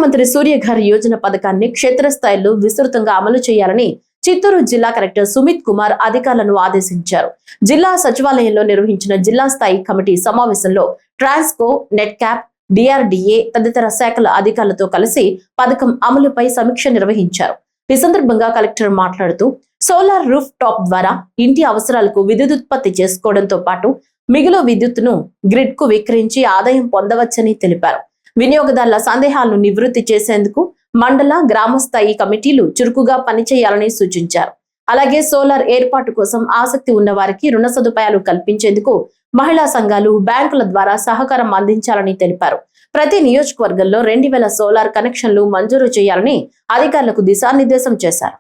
ప్రధానమంత్రి సూర్యఘర్ యోజన పథకాన్ని క్షేత్రస్థాయిలో విస్తృతంగా అమలు చేయాలని చిత్తూరు జిల్లా కలెక్టర్ సుమిత్ కుమార్ అధికారులను ఆదేశించారు. జిల్లా సచివాలయంలో నిర్వహించిన జిల్లా స్థాయి కమిటీ సమావేశంలో ట్రాన్స్కో, నెట్క్యాప్, డిఆర్డీఏ తదితర శాఖల అధికారులతో కలిసి పథకం అమలుపై సమీక్ష నిర్వహించారు. ఈ సందర్భంగా కలెక్టర్ మాట్లాడుతూ సోలార్ రూఫ్ టాప్ ద్వారా ఇంటి అవసరాలకు విద్యుదుత్పత్తి చేసుకోవడంతో పాటు మిగులు విద్యుత్తును గ్రిడ్ కు విక్రయించి ఆదాయం పొందవచ్చని తెలిపారు. వినియోగదారుల సందేహాలను నివృత్తి చేసేందుకు మండల, గ్రామ స్థాయి కమిటీలు చురుకుగా పనిచేయాలని సూచించారు. అలాగే సోలార్ ఏర్పాటు కోసం ఆసక్తి ఉన్న వారికి రుణ సదుపాయాలు కల్పించేందుకు మహిళా సంఘాలు, బ్యాంకుల ద్వారా సహకారం అందించాలని తెలిపారు. ప్రతి నియోజకవర్గంలో 2000 సోలార్ కనెక్షన్లు మంజూరు చేయాలని అధికారులకు దిశానిర్దేశం చేశారు.